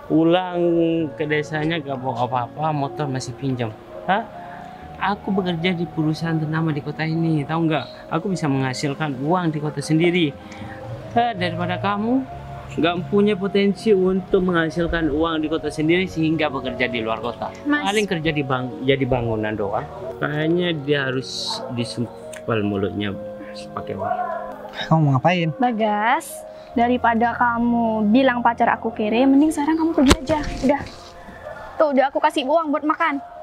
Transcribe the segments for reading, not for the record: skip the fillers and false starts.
Pulang ke desanya gak bawa apa-apa, motor masih pinjam. Hah? Aku bekerja di perusahaan ternama di kota ini, tahu nggak? Aku bisa menghasilkan uang di kota sendiri. Daripada kamu nggak punya potensi untuk menghasilkan uang di kota sendiri sehingga bekerja di luar kota. Mas. Paling kerja di jadi bangunan doang. Kayaknya dia harus disumpal mulutnya pakai uang. Kamu mau ngapain? Bagas, daripada kamu bilang pacar aku kere, mending sekarang kamu pergi aja. Udah. Tuh, udah aku kasih uang buat makan.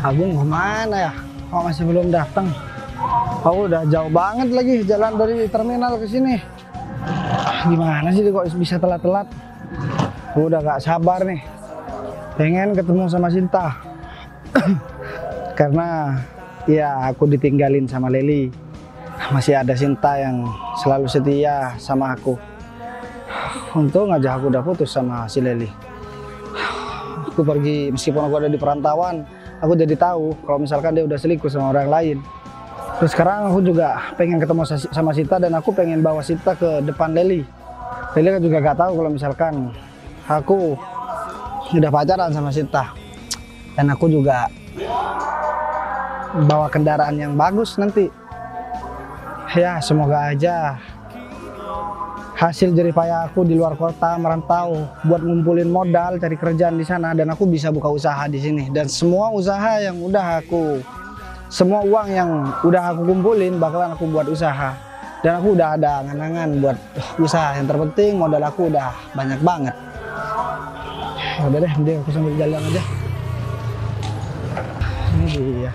Agung kemana ya? Kok masih belum datang? Aku udah jauh banget lagi jalan dari terminal ke sini. Gimana sih dia kok bisa telat-telat? Aku udah gak sabar nih. Pengen ketemu sama Sinta. Karena ya aku ditinggalin sama Leli. Masih ada Sinta yang selalu setia sama aku. Untung aja aku udah putus sama si Leli. Aku pergi meskipun aku ada di perantauan, aku jadi tahu kalau misalkan dia udah selingkuh sama orang lain. Terus sekarang aku juga pengen ketemu sama Sinta dan aku pengen bawa Sinta ke depan Leli. Leli kan juga gak tahu kalau misalkan aku udah pacaran sama Sinta. Dan aku juga bawa kendaraan yang bagus nanti. Ya semoga aja hasil jerih payah aku di luar kota merantau buat ngumpulin modal cari kerjaan di sana dan aku bisa buka usaha di sini dan semua usaha yang semua uang yang udah aku kumpulin bakalan aku buat usaha dan aku udah ada angan-angan buat usaha. Yang terpenting modal aku udah banyak banget. Udah deh, aku sambil jalan aja. Ini dia.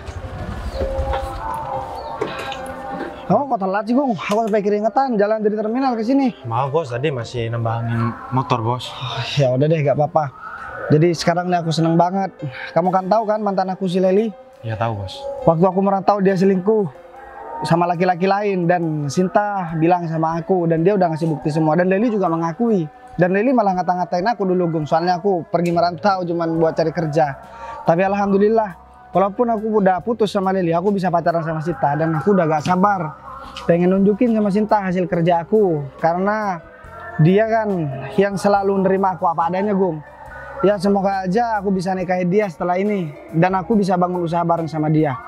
Kamu kok telat sih, Gung? Aku sampai keringetan jalan dari terminal ke sini. Maaf bos, tadi masih nembangin motor bos. Ya udah deh, gak apa-apa. Jadi sekarang nih aku seneng banget. Kamu kan tahu kan mantan aku si Leli? Ya tahu bos. Waktu aku merantau dia selingkuh sama laki-laki lain dan Sinta bilang sama aku dan dia udah ngasih bukti semua dan Leli juga mengakui. Dan Leli malah ngata-ngatain aku dulu, Gung. Soalnya aku pergi merantau cuman buat cari kerja. Tapi alhamdulillah, walaupun aku udah putus sama Leli, aku bisa pacaran sama Sinta dan aku udah gak sabar pengen nunjukin sama Sinta hasil kerja aku karena dia kan yang selalu nerima aku apa adanya, Gung. Ya semoga aja aku bisa nikahin dia setelah ini dan aku bisa bangun usaha bareng sama dia.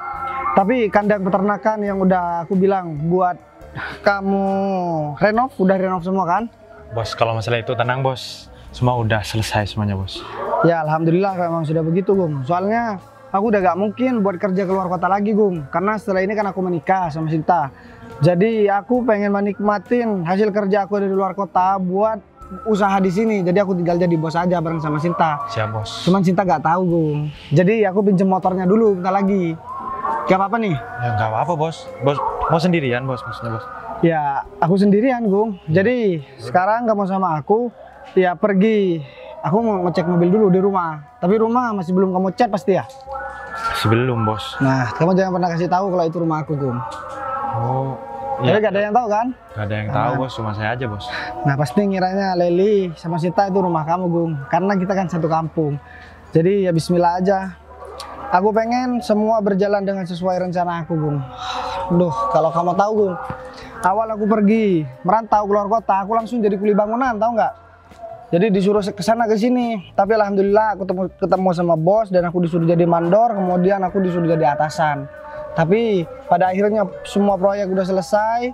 Tapi kandang peternakan yang udah aku bilang buat kamu udah renov semua kan? Bos, kalau masalah itu tenang bos, semua udah selesai semuanya bos. Ya alhamdulillah memang sudah begitu, Gung. Soalnya aku udah gak mungkin buat kerja keluar kota lagi, Gung. Karena setelah ini kan aku menikah sama Sinta. Jadi aku pengen menikmatin hasil kerja aku dari luar kota buat usaha di sini. Jadi aku tinggal jadi bos aja bareng sama Sinta. Siap bos. Cuman Sinta gak tahu, Gung. Jadi aku pinjem motornya dulu bentar lagi. Gak apa-apa nih? Ya nggak apa-apa bos. Bos mau sendirian bos maksudnya bos? Ya aku sendirian, Gung. Jadi sekarang kamu sama aku ya pergi. Aku mau ngecek mobil dulu di rumah. Tapi rumah masih belum kamu cat pasti ya? Masih belum bos. Nah, kamu jangan pernah kasih tahu kalau itu rumah aku, Gung. Oh. Tapi Iya. gak ada yang tahu kan? Gak ada yang tahu bos, cuma saya aja bos. Nah pasti ngiranya Leli sama Sinta itu rumah kamu, Gung. Karena kita kan satu kampung. Jadi ya bismillah aja. Aku pengen semua berjalan dengan sesuai rencana aku, Gung. Duh, kalau kamu tahu, Gung. Awal aku pergi merantau keluar kota, aku langsung jadi kuli bangunan, tahu nggak? Jadi disuruh ke sana ke sini. Tapi alhamdulillah aku ketemu sama bos dan aku disuruh jadi mandor, kemudian aku disuruh jadi atasan. Tapi pada akhirnya semua proyek udah selesai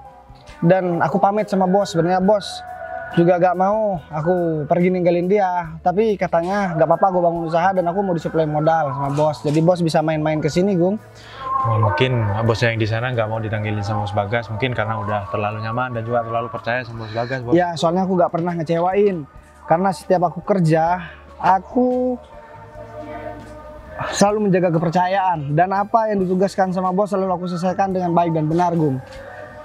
dan aku pamit sama bos. Sebenarnya bos juga gak mau aku pergi ninggalin dia, tapi katanya gak apa-apa gue bangun usaha dan aku mau disuplai modal sama bos. Jadi bos bisa main-main ke sini, Gung. Oh, mungkin bosnya yang di sana nggak mau ditanggilin sama bos Bagas, mungkin karena udah terlalu nyaman dan juga terlalu percaya sama bos Bagas, bos. Ya soalnya aku gak pernah ngecewain karena setiap aku kerja aku selalu menjaga kepercayaan dan apa yang ditugaskan sama bos selalu aku selesaikan dengan baik dan benar, Gung.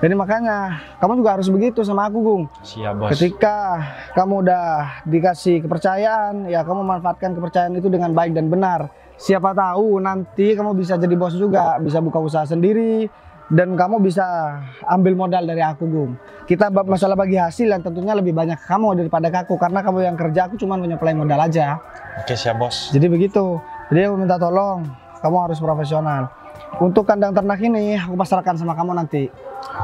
Jadi makanya kamu juga harus begitu sama aku, Gung. Siap bos. Ketika kamu udah dikasih kepercayaan, ya kamu manfaatkan kepercayaan itu dengan baik dan benar. Siapa tahu nanti kamu bisa jadi bos juga, bisa buka usaha sendiri dan kamu bisa ambil modal dari aku, Gung. Kita masalah bagi hasil yang tentunya lebih banyak kamu daripada aku, karena kamu yang kerja, aku cuma menyuplai modal aja. Oke, siap bos. Jadi begitu. Jadi aku minta tolong, kamu harus profesional. Untuk kandang ternak ini aku pasrahkan sama kamu nanti.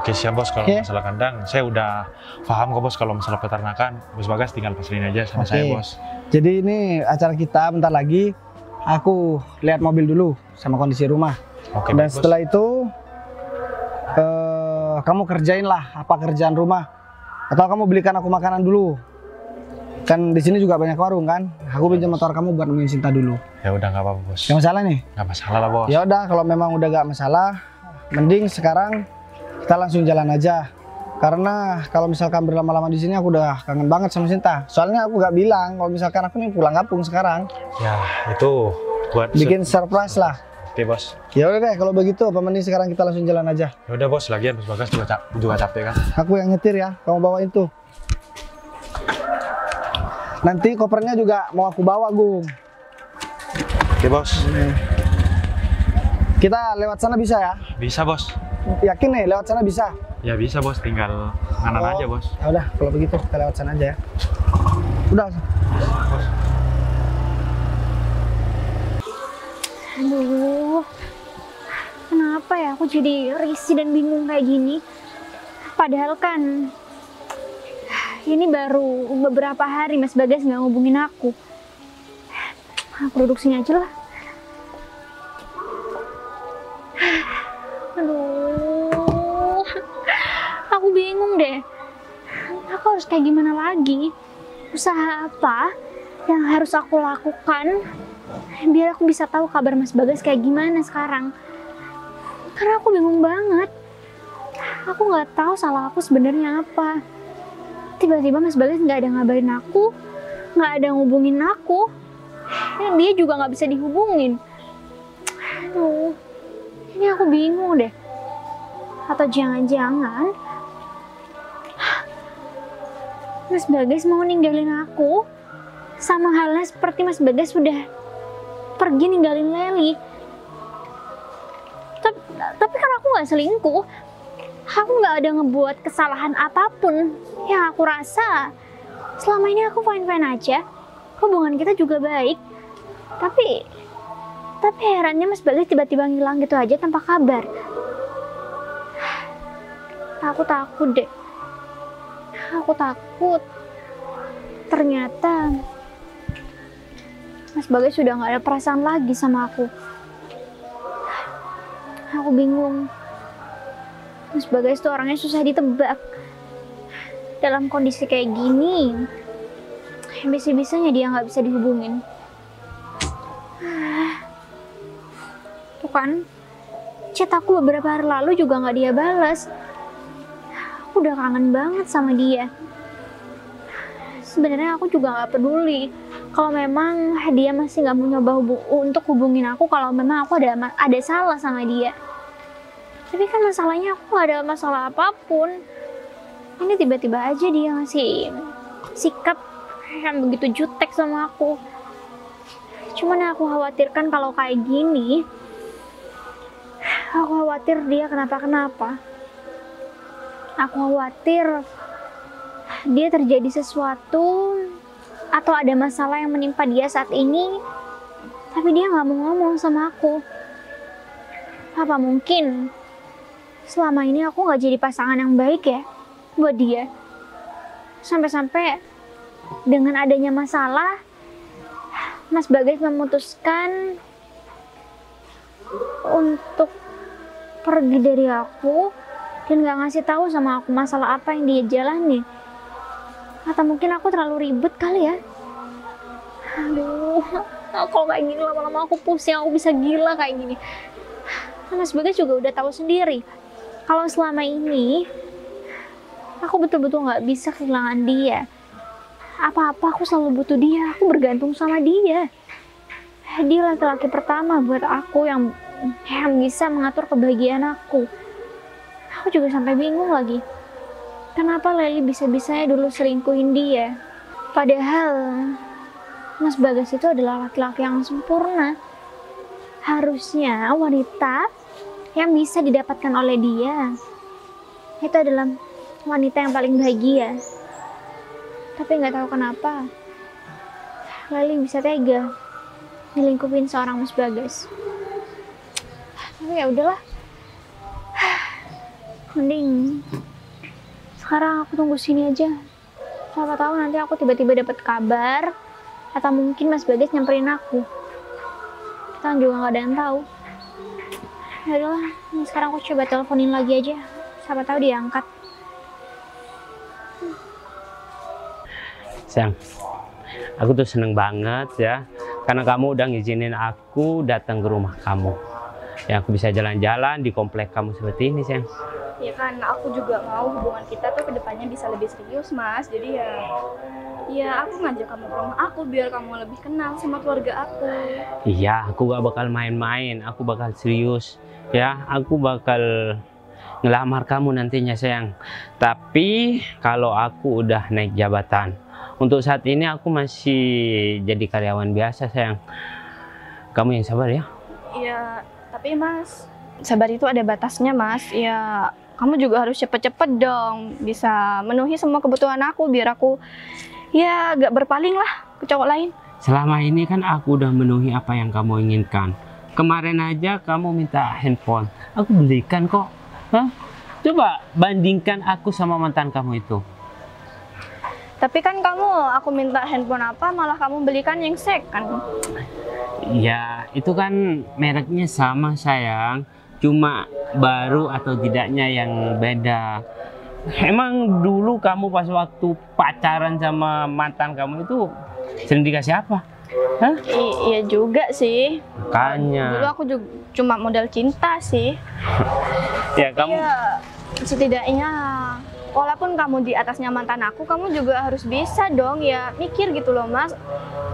Oke, siap bos. Kalau masalah kandang, saya udah paham kok bos. Kalau masalah peternakan, Bos Bagas tinggal pasrin aja sama saya, bos. Jadi ini acara kita bentar lagi. Aku lihat mobil dulu sama kondisi rumah. Oke, dan bos. setelah itu kamu kerjain lah apa kerjaan rumah, atau kamu belikan aku makanan dulu. Kan di sini juga banyak warung kan. Aku pinjam motor kamu buat nemuin Sinta dulu. Ya udah, nggak apa-apa bos. Gak masalah nih? Nggak masalah lah bos. Ya udah, kalau memang udah gak masalah, mending sekarang kita langsung jalan aja. Karena kalau misalkan berlama-lama di sini aku udah kangen banget sama Sinta. Soalnya aku gak bilang kalau misalkan aku nih pulang kampung sekarang. Ya itu buat bikin surprise lah. Oke bos. Ya udah deh, kalau begitu apa mending sekarang kita langsung jalan aja. Ya udah bos, lagian Bos Bagas juga capek kan. Aku yang nyetir ya, kamu bawain tuh. Nanti kopernya juga mau aku bawa, Gung. Oke bos. Kita lewat sana bisa ya? Bisa bos. Yakin nih lewat sana bisa? Ya bisa bos, tinggal nganan aja bos. Ya udah, kalau begitu kita lewat sana aja ya. Udah. Bos. Aduh, kenapa ya aku jadi risih dan bingung kayak gini? Padahal kan ini baru beberapa hari Mas Bagas nggak ngubungin aku. Aku duduk sini aja lah. Aduh, aku bingung deh. Aku harus kayak gimana lagi? Usaha apa yang harus aku lakukan biar aku bisa tahu kabar Mas Bagas kayak gimana sekarang? Karena aku bingung banget. Aku nggak tahu salah aku sebenarnya apa. Tiba-tiba Mas Bagas nggak ada ngabarin aku, nggak ada ngubungin aku. Dia juga nggak bisa dihubungin. Aduh, ini aku bingung deh. Atau jangan-jangan Mas Bagas mau ninggalin aku, sama halnya seperti Mas Bagas sudah pergi ninggalin Leli. Tapi kan aku nggak selingkuh. Aku nggak ada ngebuat kesalahan apapun. Yang aku rasa selama ini aku fine-fine aja. Hubungan kita juga baik. Tapi herannya Mas Bagas tiba-tiba ngilang gitu aja tanpa kabar. Aku takut deh. Aku takut. Ternyata Mas Bagas sudah nggak ada perasaan lagi sama aku. Aku bingung. Mas Bagas tuh orangnya susah ditebak. Dalam kondisi kayak gini, bisa-bisanya dia nggak bisa dihubungin. Tuh kan, chat aku beberapa hari lalu juga nggak dia balas. Aku udah kangen banget sama dia. Sebenarnya aku juga nggak peduli kalau memang dia masih nggak mau nyoba untuk hubungin aku, kalau memang aku ada salah sama dia. Tapi kan masalahnya aku gak ada masalah apapun. Ini tiba-tiba aja dia ngasih sikap yang begitu jutek sama aku. Cuman aku khawatirkan kalau kayak gini, aku khawatir dia kenapa-kenapa. Aku khawatir dia terjadi sesuatu atau ada masalah yang menimpa dia saat ini, tapi dia gak mau ngomong sama aku. Apa mungkin selama ini aku gak jadi pasangan yang baik ya buat dia? Sampai-sampai dengan adanya masalah, Mas Bagas memutuskan untuk pergi dari aku dan gak ngasih tahu sama aku masalah apa yang dia jalani. Atau mungkin aku terlalu ribet kali ya? Aduh, kalau kayak gini lama-lama aku pusing, aku bisa gila kayak gini. Mas Bagas juga udah tahu sendiri kalau selama ini aku betul-betul nggak bisa kehilangan dia. Apa-apa aku selalu butuh dia, aku bergantung sama dia. Dia laki-laki pertama buat aku yang bisa mengatur kebahagiaan aku. Aku juga sampai bingung lagi, kenapa Leli bisa-bisanya dulu selingkuhin dia. Padahal Mas Bagas itu adalah laki-laki yang sempurna. Harusnya wanita yang bisa didapatkan oleh dia itu adalah wanita yang paling bahagia. Tapi nggak tahu kenapa Leli bisa tega nyelingkupin seorang Mas Bagas. Tapi ya udahlah, mending sekarang aku tunggu sini aja. Siapa tahu nanti aku tiba-tiba dapat kabar atau mungkin Mas Bagas nyamperin aku. Kita juga nggak ada yang tahu. Ya udahlah, sekarang aku coba teleponin lagi aja. Siapa tahu dia angkat. Sayang, aku tuh seneng banget ya, karena kamu udah ngizinin aku datang ke rumah kamu. Ya, aku bisa jalan-jalan di komplek kamu seperti ini, sayang. Ya kan, aku juga mau hubungan kita tuh kedepannya bisa lebih serius, Mas. Jadi ya aku ngajak kamu ke rumah aku biar kamu lebih kenal sama keluarga aku. Iya, aku gak bakal main-main, aku bakal serius. Ya, aku bakal ngelamar kamu nantinya, sayang. Tapi kalau aku udah naik jabatan, untuk saat ini aku masih jadi karyawan biasa, sayang. Kamu yang sabar ya. Iya, tapi Mas, sabar itu ada batasnya, Mas. Ya, kamu juga harus cepet-cepet dong bisa menuhi semua kebutuhan aku biar aku ya gak berpaling lah ke cowok lain. Selama ini kan aku udah menuhi apa yang kamu inginkan. Kemarin aja kamu minta handphone, aku belikan kok. Hah? Coba bandingkan aku sama mantan kamu itu. Tapi kan aku minta handphone apa malah kamu belikan yang second. Ya, itu kan mereknya sama, sayang. Cuma baru atau tidaknya yang beda. Emang dulu kamu pas waktu pacaran sama mantan kamu itu sering dikasih apa? Hah? Iya juga sih. Makanya. Dulu aku juga cuma modal cinta sih. Ya, kamu. Ya, setidaknya walaupun kamu di atasnya mantan aku, kamu juga harus bisa dong ya mikir gitu loh, Mas.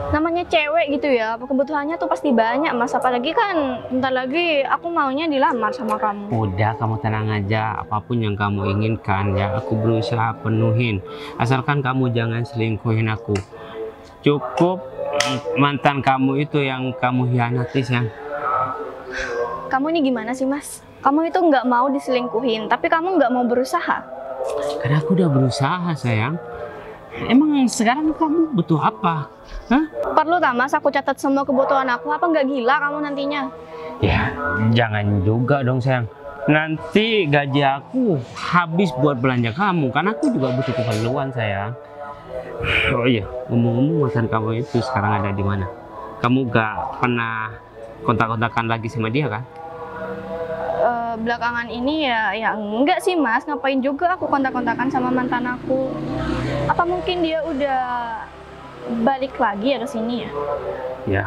Namanya cewek gitu ya, kebutuhannya tuh pasti banyak, Mas. Apalagi kan bentar lagi aku maunya dilamar sama kamu. Udah, kamu tenang aja. Apapun yang kamu inginkan ya aku berusaha penuhin. Asalkan kamu jangan selingkuhin aku. Cukup mantan kamu itu yang kamu hianati, sayang. Kamu ini gimana sih, Mas? Kamu itu nggak mau diselingkuhin, tapi kamu nggak mau berusaha. Karena aku udah berusaha, sayang. Emang sekarang kamu butuh apa? Hah? Perlu tak, Mas? Aku catat semua kebutuhan aku. Apa nggak gila kamu nantinya? Ya, jangan juga dong, sayang. Nanti gaji aku habis buat belanja kamu, karena aku juga butuh keperluan, sayang. Oh iya, ngomong-ngomong mantan kamu itu sekarang ada di mana? Kamu gak pernah kontak-kontakan lagi sama dia kan? Belakangan ini ya enggak sih, Mas. Ngapain juga aku kontak-kontakan sama mantan aku? Apa mungkin dia udah balik lagi ya ke sini ya? Ya,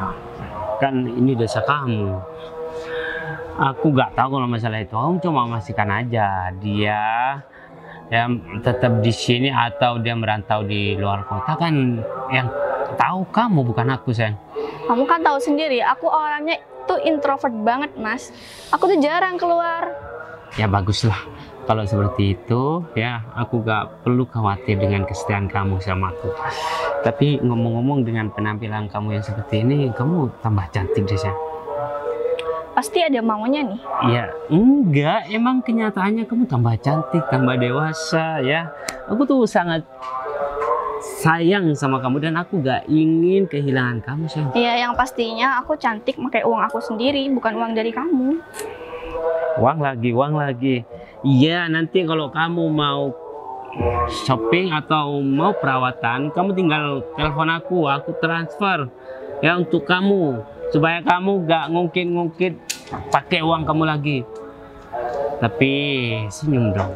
kan ini desa kamu. Aku gak tahu kalau masalah itu. Kamu cuma memastikan aja dia ya tetap di sini atau dia merantau di luar kota, kan yang tahu kamu bukan aku, sayang. Kamu kan tahu sendiri, aku orangnya tuh introvert banget, Mas. Aku tuh jarang keluar. Ya baguslah kalau seperti itu ya, aku gak perlu khawatir dengan kesetiaan kamu sama aku. Tapi ngomong-ngomong, dengan penampilan kamu yang seperti ini, kamu tambah cantik deh, sayang. Pasti ada maunya nih. Ya enggak, emang kenyataannya kamu tambah cantik, tambah dewasa ya. Aku tuh sangat sayang sama kamu dan aku gak ingin kehilangan kamu, sayang. Iya, yang pastinya aku cantik pakai uang aku sendiri, bukan uang dari kamu. Uang lagi. Iya, nanti kalau kamu mau shopping atau mau perawatan, kamu tinggal telepon aku transfer ya untuk kamu, supaya kamu gak ngungkit-ngungkit pakai uang kamu lagi. Tapi senyum dong,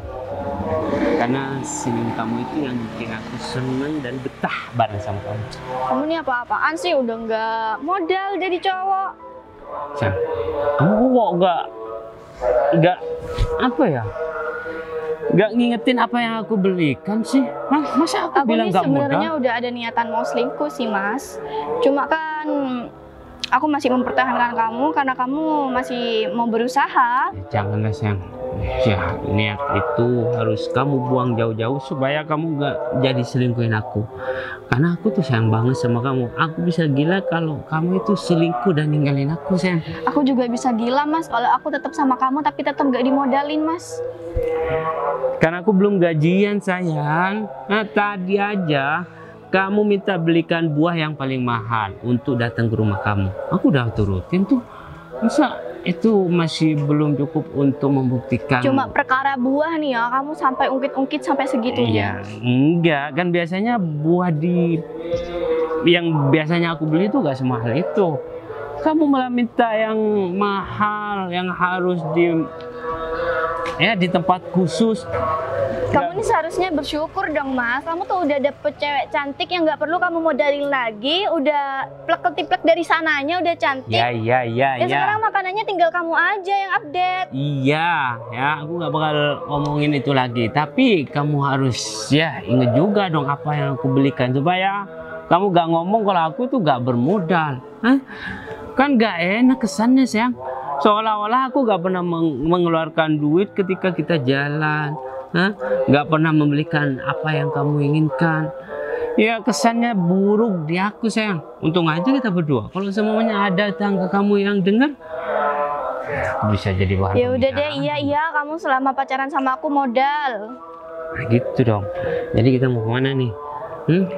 karena senyum kamu itu yang bikin aku seneng dan betah bareng sama kamu. Kamu ini apa-apaan sih? Udah nggak modal jadi cowok. Sayang, kamu kok nggak apa ya? Nggak ngingetin apa yang aku belikan sih? Hah? Masa aku bilang nggak modal? Sebenarnya udah ada niatan mau selingkuh sih, Mas. Cuma kan aku masih mempertahankan kamu karena kamu masih mau berusaha. Ya, janganlah, sayang. Ya, niat itu harus kamu buang jauh-jauh supaya kamu gak jadi selingkuhin aku. Karena aku tuh sayang banget sama kamu. Aku bisa gila kalau kamu itu selingkuh dan ninggalin aku, sayang. Aku juga bisa gila mas kalau aku tetap sama kamu tapi tetap gak dimodalin mas. Karena aku belum gajian, sayang. Nah, tadi aja kamu minta belikan buah yang paling mahal untuk datang ke rumah kamu. Aku udah turutin tuh. Masa itu masih belum cukup untuk membuktikan? Cuma perkara buah nih ya, kamu sampai ungkit-ungkit sampai segitunya. Iya, enggak. Kan biasanya buah yang biasanya aku beli itu gak semahal itu. Kamu malah minta yang mahal, yang harus di tempat khusus. Kamu ini seharusnya bersyukur dong mas. Kamu tuh udah dapet cewek cantik yang nggak perlu kamu modalin lagi. Udah plek-ketiplek dari sananya udah cantik. Ya. Sekarang makanannya tinggal kamu aja yang update. Iya, ya aku nggak bakal ngomongin itu lagi. Tapi kamu harus ya inget juga dong apa yang aku belikan supaya kamu gak ngomong kalau aku tuh gak bermodal. Hah? Kan gak enak kesannya, sayang. Seolah-olah aku gak pernah mengeluarkan duit ketika kita jalan. Hah? Gak pernah membelikan apa yang kamu inginkan. Ya kesannya buruk di aku, sayang. Untung aja kita berdua. Kalau semuanya ada tangga kamu yang dengar, aku bisa jadi bahan Ya udah deh, pembicaraan. iya kamu selama pacaran sama aku modal. Nah, gitu dong. Jadi kita mau kemana nih?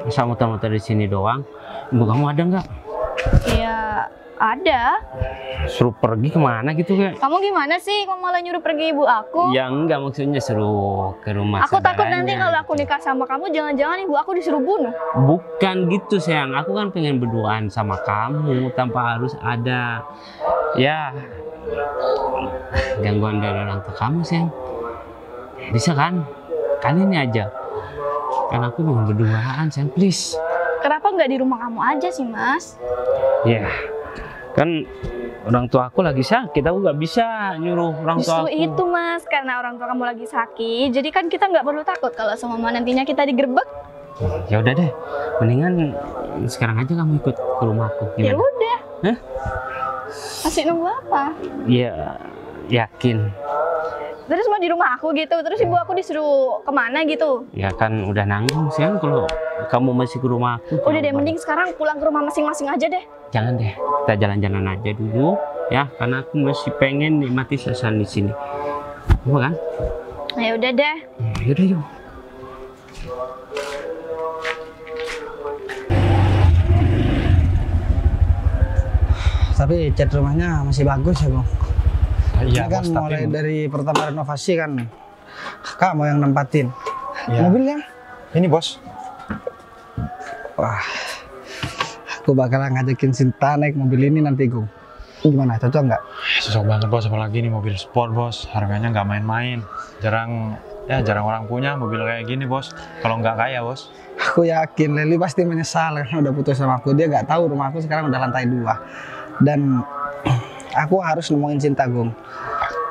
Masa muter-muter di sini doang? Ibu kamu ada nggak? Ya ada. Suruh pergi kemana gitu kayak? Kamu gimana sih? Kamu malah nyuruh pergi ibu aku? Ya enggak, maksudnya suruh ke rumah Aku takut saudaranya. nanti kalau aku nikah sama kamu, jangan-jangan ibu aku disuruh bunuh. Bukan gitu, sayang. Aku kan pengen berduaan sama kamu tanpa harus ada ya gangguan dari orang tua kamu, sayang. Bisa kan? Kali ini aja. Kan aku pengen berduaan, sayang, please. Kenapa nggak di rumah kamu aja sih, Mas? Ya, kan orang tua aku lagi sakit. Aku nggak bisa nyuruh orang tua Justru aku. itu, Mas. Karena orang tua kamu lagi sakit, jadi kan kita nggak perlu takut kalau semua nantinya kita digerebek. Ya udah deh, mendingan sekarang aja kamu ikut ke rumahku. Ya Gimana? udah. Hah? Masih nunggu apa? Ya, yakin. Terus mau di rumah aku gitu, terus ibu aku disuruh kemana gitu? Ya kan udah nanggung, sayang, kalau kamu masih ke rumah aku. Udah deh, jangan mending sekarang pulang ke rumah masing-masing aja deh. Jangan deh, kita jalan-jalan aja dulu ya, karena aku masih pengen nikmati suasana di sini. Mau kan? Ya udah deh. Yaudah yuk. Tapi cat rumahnya masih bagus ya, Bang. Iya Ini kan bos, mulai tapi dari pertama renovasi kan kamu yang nempatin. Iya. Mobilnya, ini bos. wah, aku bakalan ngajakin Sinta naik mobil ini nanti, Gung. Gimana, cocok nggak? Cocok banget bos, apalagi ini mobil sport bos. Harganya nggak main-main. Jarang orang punya mobil kayak gini bos. Kalau nggak kaya bos. Aku yakin Leli pasti menyesal karena udah putus sama aku. Dia nggak tahu rumah aku sekarang udah lantai 2. Dan aku harus nemuin Cinta, Gung.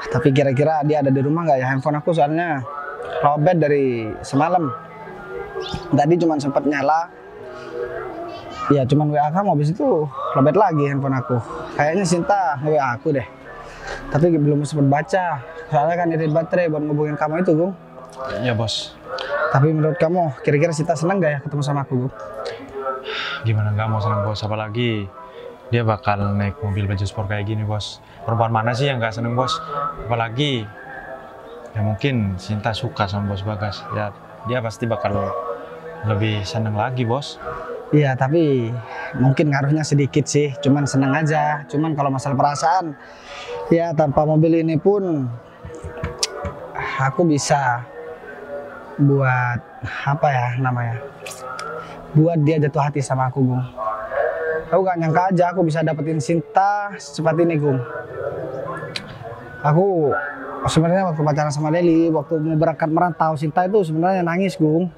Tapi kira-kira dia ada di rumah nggak ya? Handphone aku soalnya lowbat dari semalam. Tadi cuma sempat nyala. Ya cuman WA kamu, habis itu lowbat lagi handphone aku. Kayaknya Cinta nge-WA aku deh. Tapi belum sempat baca. Soalnya kan irit baterai buat ngubungin kamu itu, Gung. Iya bos. Tapi menurut kamu, kira-kira Cinta seneng nggak ya ketemu sama aku, Gung? Gimana nggak mau seneng bos, apalagi dia bakal naik mobil baju sport kayak gini bos. Perempuan mana sih yang nggak seneng bos? Apalagi ya mungkin Cinta suka sama bos Bagas. Ya dia pasti bakal lebih seneng lagi bos. Iya, tapi mungkin ngaruhnya sedikit sih. Cuman seneng aja. Cuman kalau masalah perasaan, ya tanpa mobil ini pun aku bisa buat apa ya namanya? Buat dia jatuh hati sama aku, Gung. Aku gak nyangka aja aku bisa dapetin Cinta secepat ini, Gung. Aku sebenarnya waktu pacaran sama Leli, waktu mau berangkat merantau, Cinta itu sebenarnya nangis, Gung.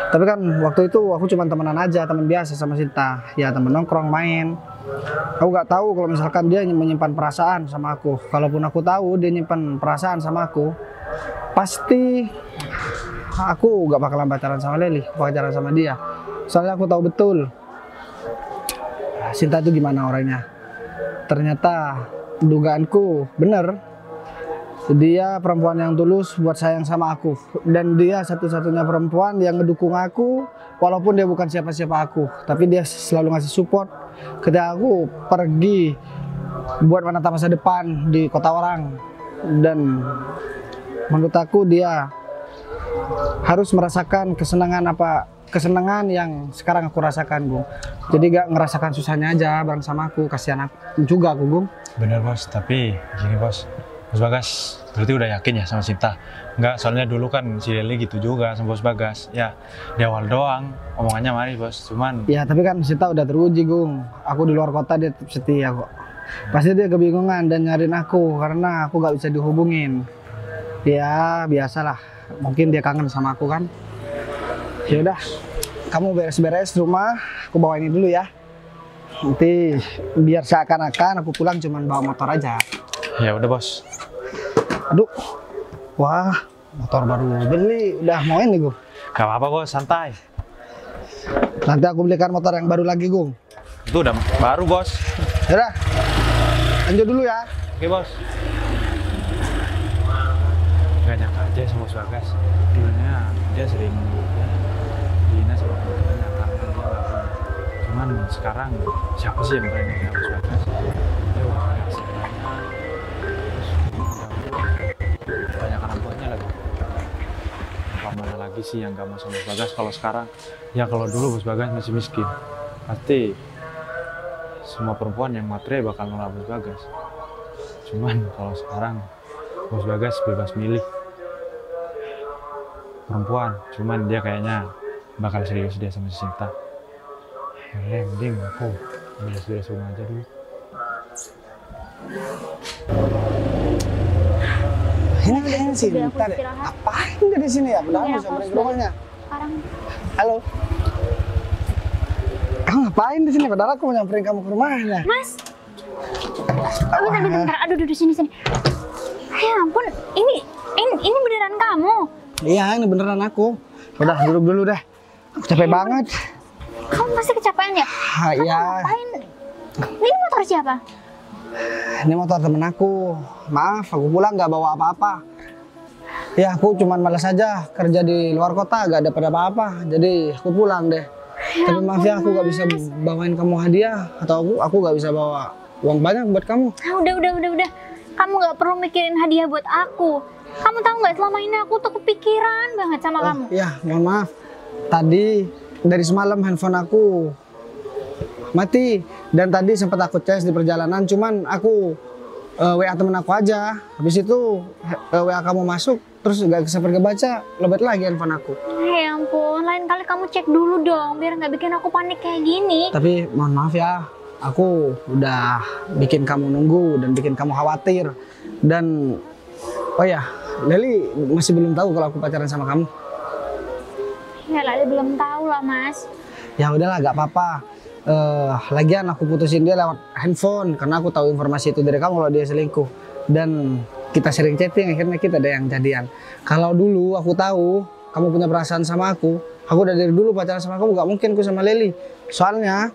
Tapi kan waktu itu aku cuma temenan aja, teman biasa sama Cinta. Ya temen nongkrong, main. Aku gak tahu kalau misalkan dia menyimpan perasaan sama aku. Kalaupun aku tahu dia nyimpan perasaan sama aku, pasti aku gak bakalan pacaran sama Leli, pacaran sama dia. Soalnya aku tahu betul Cinta itu gimana orangnya. Ternyata dugaanku bener. Dia perempuan yang tulus buat sayang sama aku. Dan dia satu-satunya perempuan yang ngedukung aku walaupun dia bukan siapa-siapa aku. Tapi dia selalu ngasih support ketika aku pergi buat menata masa depan di kota orang. Dan menurut aku dia harus merasakan kesenangan yang sekarang aku rasakan, Gung. Jadi gak ngerasakan susahnya aja bareng sama aku, kasihan aku juga aku, Gung. Bener bos, tapi gini bos Bagas berarti udah yakin ya sama Sinta? Enggak, soalnya dulu kan si Leli gitu juga sama Bos Bagas. Ya, di awal doang omongannya manis bos, cuman... Ya tapi kan Sinta udah teruji, Gung. Aku di luar kota dia tetap setia kok. Pasti dia kebingungan dan nyariin aku karena aku gak bisa dihubungin. Ya biasalah, mungkin dia kangen sama aku kan. Ya udah, kamu beres-beres rumah, aku bawa ini dulu ya. Nanti biar seakan-akan aku pulang cuman bawa motor aja. Ya udah bos. Aduh, wah motor baru beli, udah mau ini Gung. Gak apa-apa bos, santai. Nanti aku belikan motor yang baru lagi, Gung. Itu udah baru bos. Yaudah, lanjut dulu ya. Oke bos. Gak nyangka aja sama Bos Bagas. Dulunya dia sering dihina sama teman-temannya karena dia gak punya. Cuman sekarang siapa sih yang berani dengan Bos Bagas? Dia udah punya segalanya. Terus banyak anak buahnya lagi. Apa mana lagi sih yang gak mau sama Bos Bagas kalau sekarang? Ya kalau dulu Bos Bagas masih miskin, pasti semua perempuan yang matre bakal nolak Bos Bagas. Cuman kalau sekarang Bos Bagas bebas milih perempuan, cuman dia kayaknya bakal serius dia sama si Sinta. Ya mending aku beres-beres rumah aja dulu. Ini kayaknya Udah, Sinta aku deh. istirahat. Ngapain dia di sini ya? Padahal Iya, mau aku samperin harus ke rumahnya. Sekarang Halo. Kamu ngapain di sini? Padahal aku mau nyamperin kamu ke rumahnya. Mas, bentar. Aduh, sini. Ya ampun, ini beneran kamu? Iya, ini beneran aku. Udah duduk dulu deh. Aku capek banget. Kamu pasti kecapean ya? Kamu Ya, ngapain? Ini motor siapa? ini motor temen aku. Maaf, aku pulang nggak bawa apa-apa. Ya, aku cuman malas aja kerja di luar kota, gak dapat apa-apa. Jadi aku pulang deh. Tapi maaf ya, aku gak bisa bawain kamu hadiah. Atau aku gak bisa bawa uang banyak buat kamu. Ah, udah. Kamu nggak perlu mikirin hadiah buat aku. Kamu tahu nggak, selama ini aku tuh kepikiran banget sama kamu. Iya, mohon maaf. Tadi dari semalam handphone aku mati. Dan tadi sempat aku cas di perjalanan. Cuman aku WA temen aku aja. Habis itu WA kamu masuk. Terus gak sempat kebaca. Lobet lagi handphone aku. Ya ampun, lain kali kamu cek dulu dong. Biar nggak bikin aku panik kayak gini. Tapi mohon maaf ya. Aku udah bikin kamu nunggu dan bikin kamu khawatir. Dan oh ya, Leli masih belum tahu kalau aku pacaran sama kamu. Ya Lali belum tahu lah Mas. Ya udahlah, gak apa-apa. Lagian aku putusin dia lewat handphone karena aku tahu informasi itu dari kamu kalau dia selingkuh. Dan kita sering chatting, akhirnya kita ada yang jadian. Kalau dulu aku tahu kamu punya perasaan sama aku udah dari dulu pacaran sama kamu, gak mungkin aku sama Leli. Soalnya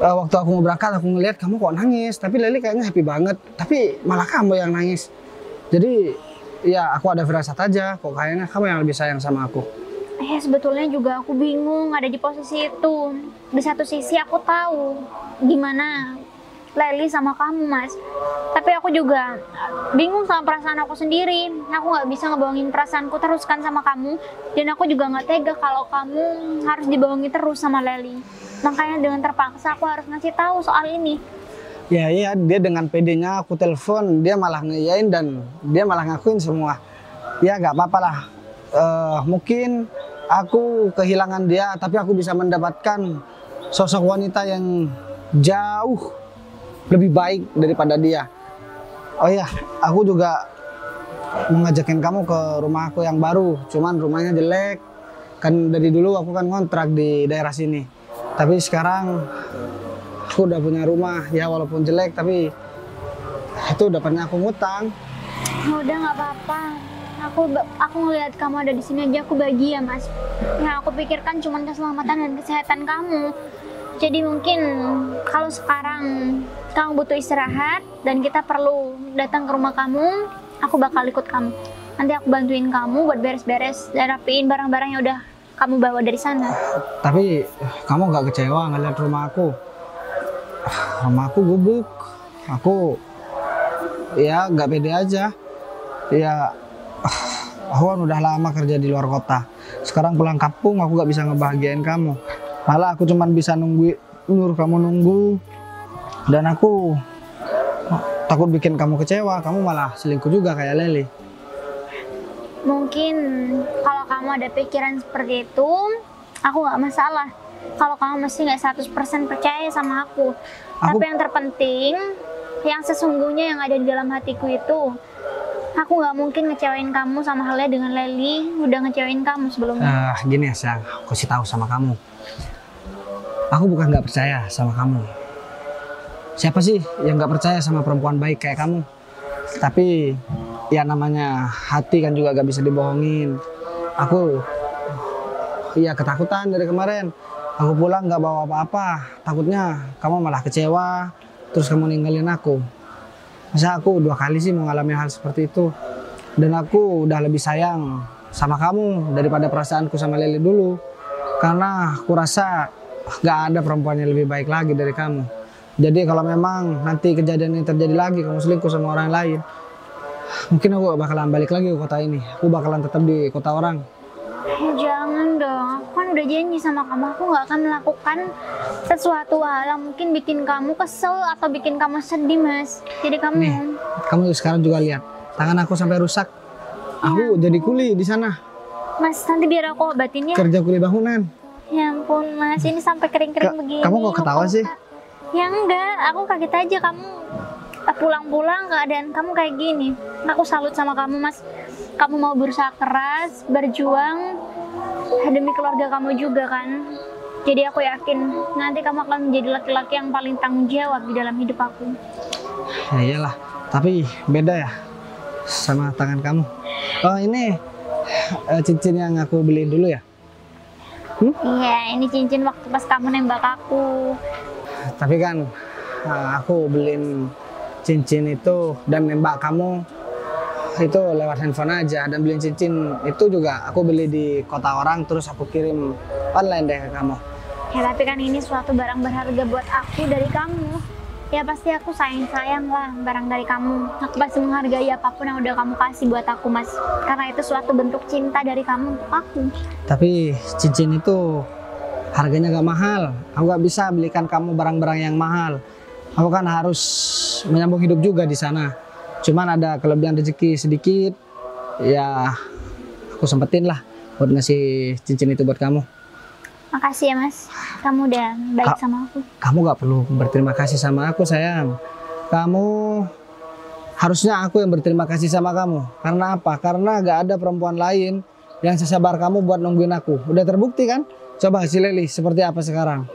waktu aku mau berangkat aku ngeliat kamu kok nangis, tapi Leli kayaknya happy banget, tapi malah kamu yang nangis. Jadi ya aku ada firasat aja, kok kayaknya kamu yang lebih sayang sama aku. Ya sebetulnya juga aku bingung ada di posisi itu. Di satu sisi aku tahu gimana Leli sama kamu Mas, tapi aku juga bingung sama perasaan aku sendiri. Aku nggak bisa ngebohongin perasaanku teruskan sama kamu, dan aku juga nggak tega kalau kamu harus dibohongi terus sama Leli. Makanya dengan terpaksa aku harus ngasih tahu soal ini. Ya iya, dia dengan pedenya aku telepon, dia malah ngeyain dan dia malah ngakuin semua. Ya gak apa-apa lah. Mungkin aku kehilangan dia, tapi aku bisa mendapatkan sosok wanita yang jauh lebih baik daripada dia. Oh iya, aku juga mau ngajakin kamu ke rumah aku yang baru. Cuman rumahnya jelek. Kan dari dulu aku kan ngontrak di daerah sini. Tapi sekarang aku udah punya rumah, ya walaupun jelek tapi itu udah pernah aku ngutang. Udah nggak apa-apa. Aku ngelihat kamu ada di sini aja aku bahagia Mas. Yang aku pikirkan cuma keselamatan dan kesehatan kamu. Jadi mungkin kalau sekarang kamu butuh istirahat dan kita perlu datang ke rumah kamu, Aku bakal ikut kamu. Nanti aku bantuin kamu buat beres-beres dan rapiin barang-barang yang udah kamu bawa dari sana. Tapi kamu nggak kecewa ngeliat rumah aku? Rumah aku gubuk. Aku ya nggak pede aja. Ya aku kan udah lama kerja di luar kota. Sekarang pulang kampung aku nggak bisa ngebahagiain kamu. Malah aku cuman bisa nyuruh kamu nunggu. Dan aku takut bikin kamu kecewa. Kamu malah selingkuh juga kayak Leli. Mungkin kalau kamu ada pikiran seperti itu, aku nggak masalah. Kalau kamu masih nggak 100% percaya sama aku. Tapi yang terpenting, yang sesungguhnya yang ada di dalam hatiku itu, aku nggak mungkin ngecewain kamu sama halnya dengan Leli udah ngecewain kamu sebelumnya. Gini ya sayang, aku kasih tahu sama kamu. Aku bukan nggak percaya sama kamu. Siapa sih yang nggak percaya sama perempuan baik kayak kamu? Tapi ya namanya hati kan juga gak bisa dibohongin. Aku ya ketakutan dari kemarin. Aku pulang gak bawa apa-apa. Takutnya kamu malah kecewa, terus kamu ninggalin aku. Masa aku 2 kali sih mengalami hal seperti itu. Dan aku udah lebih sayang sama kamu daripada perasaanku sama Leli dulu. Karena aku rasa gak ada perempuan yang lebih baik lagi dari kamu. Jadi kalau memang nanti kejadian ini terjadi lagi, kamu selingkuh sama orang lain, mungkin aku gak bakalan balik lagi ke kota ini. Aku bakalan tetap di kota orang. Jangan dong, aku kan udah janji sama kamu. Aku gak akan melakukan sesuatu hal yang mungkin bikin kamu kesel atau bikin kamu sedih, Mas. Jadi kamu... Nih, kamu sekarang juga lihat, tangan aku sampai rusak. Aku jadi kuli di sana. Mas, nanti biar aku obatin ya. Kerja kuli bangunan. Ya ampun, Mas, ini sampai kering-kering begini. Kamu kok ketawa sih? Ya enggak, aku kaget aja kamu pulang-pulang keadaan kamu kayak gini. Aku salut sama kamu, Mas. Kamu mau berusaha keras, berjuang demi keluarga kamu juga kan. Jadi aku yakin nanti kamu akan menjadi laki-laki yang paling tanggung jawab di dalam hidup aku. Ya iyalah, tapi beda ya sama tangan kamu. Oh ini cincin yang aku beliin dulu ya? Iya, ini cincin waktu pas kamu nembak aku. Tapi kan aku beliin cincin itu dan nembak kamu itu lewat handphone aja, dan beliin cincin itu juga aku beli di kota orang terus aku kirim online deh ke kamu. Ya tapi kan ini suatu barang berharga buat aku dari kamu. Ya pasti aku sayang lah barang dari kamu. Aku pasti menghargai apapun yang udah kamu kasih buat aku, Mas. Karena itu suatu bentuk cinta dari kamu untuk aku. Tapi cincin itu harganya gak mahal. Aku gak bisa belikan kamu barang-barang yang mahal. Aku kan harus menyambung hidup juga di sana. Cuman ada kelebihan rezeki sedikit. Ya aku sempetin lah buat ngasih cincin itu buat kamu. Makasih ya, Mas. Kamu udah baik sama aku. Kamu gak perlu berterima kasih sama aku, sayang. Kamu harusnya aku yang berterima kasih sama kamu. Karena apa? Karena gak ada perempuan lain yang sesabar kamu buat nungguin aku. Udah terbukti kan? Coba si Leli seperti apa sekarang.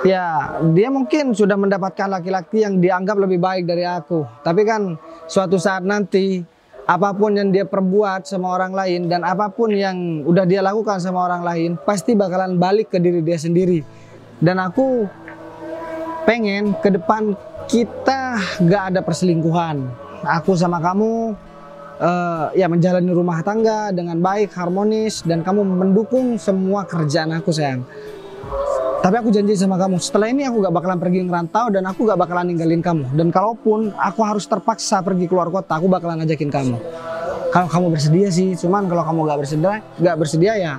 Ya dia mungkin sudah mendapatkan laki-laki yang dianggap lebih baik dari aku. Tapi kan suatu saat nanti apapun yang dia perbuat sama orang lain dan apapun yang udah dia lakukan sama orang lain pasti bakalan balik ke diri dia sendiri. Dan aku pengen ke depan kita gak ada perselingkuhan. Aku sama kamu ya menjalani rumah tangga dengan baik, harmonis, dan kamu mendukung semua kerjaan aku, sayang. Tapi aku janji sama kamu, setelah ini aku gak bakalan pergi ngerantau dan aku gak bakalan ninggalin kamu. Dan kalaupun aku harus terpaksa pergi keluar kota, aku bakalan ajakin kamu. Kalau kamu bersedia sih, cuman kalau kamu gak bersedia ya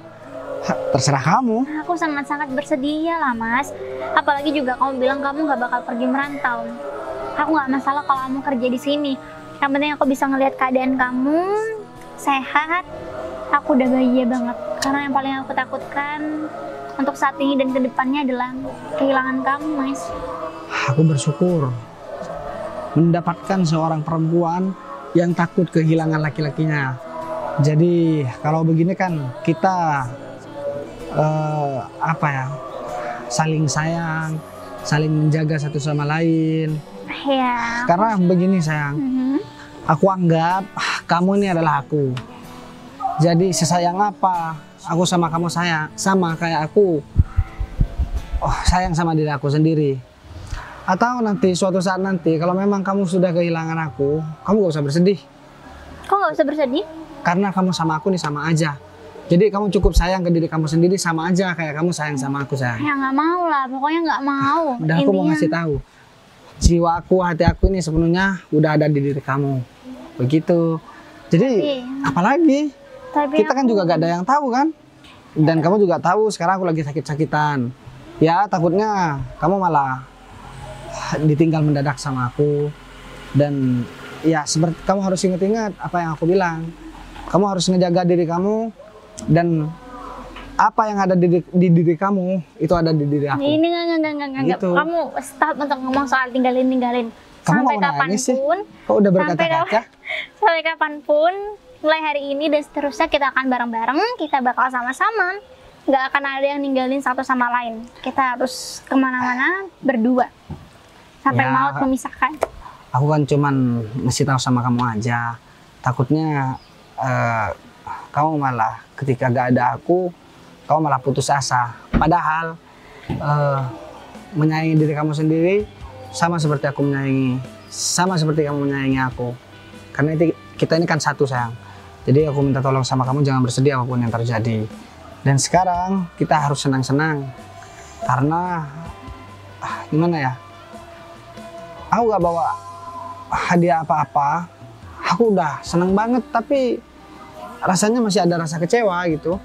terserah kamu. Aku sangat-sangat bersedia lah, Mas. Apalagi juga kamu bilang kamu gak bakal pergi merantau. Aku gak masalah kalau kamu kerja di sini. Yang penting aku bisa ngelihat keadaan kamu sehat. Aku udah bahagia banget. Karena yang paling aku takutkan untuk saat ini dan kedepannya adalah kehilangan kamu, Mas. Aku bersyukur mendapatkan seorang perempuan yang takut kehilangan laki-lakinya. Jadi kalau begini kan kita saling sayang, saling menjaga satu sama lain. Ya. Karena begini, sayang, aku anggap kamu ini adalah aku. Jadi sesayang apa aku sama kamu, sayang sama kayak aku sayang sama diri aku sendiri. Atau nanti suatu saat nanti kalau memang kamu sudah kehilangan aku, kamu gak usah bersedih. nggak usah bersedih. Karena kamu sama aku nih sama aja. Jadi kamu cukup sayang ke diri kamu sendiri sama aja kayak kamu sayang sama aku sayang. Ya nggak mau lah, pokoknya nggak mau. Udah aku mau ngasih tahu. Jiwa aku, hati aku ini sepenuhnya udah ada di diri kamu. Begitu. Jadi apalagi? Kita kan juga gak ada yang tahu kan? Dan kamu juga tahu sekarang aku lagi sakit-sakitan. Ya takutnya kamu malah ditinggal mendadak sama aku. Dan ya seperti kamu harus ingat-ingat apa yang aku bilang. Kamu harus ngejaga diri kamu dan apa yang ada di diri kamu itu ada di diri aku. Ini enggak. Gitu. Kamu stop untuk ngomong soal tinggalin. Kamu Sampai mau nangis sih? kapanpun. Kok udah berkata-kata? Sampai kapanpun, mulai hari ini dan seterusnya kita akan bareng-bareng, kita bakal sama-sama. Nggak akan ada yang ninggalin satu sama lain. Kita harus kemana-mana berdua. Sampai Ya. maut memisahkan. Aku kan cuman ngasih tahu sama kamu aja. Takutnya kamu malah ketika gak ada aku, kamu malah putus asa. Padahal menyayangi diri kamu sendiri sama seperti aku menyayangi, sama seperti kamu menyayangi aku. Karena kita ini kan satu sayang. Jadi aku minta tolong sama kamu jangan bersedih apapun yang terjadi. Dan sekarang kita harus senang-senang karena gimana ya? Aku gak bawa hadiah apa-apa. Aku udah seneng banget tapi rasanya masih ada rasa kecewa gitu.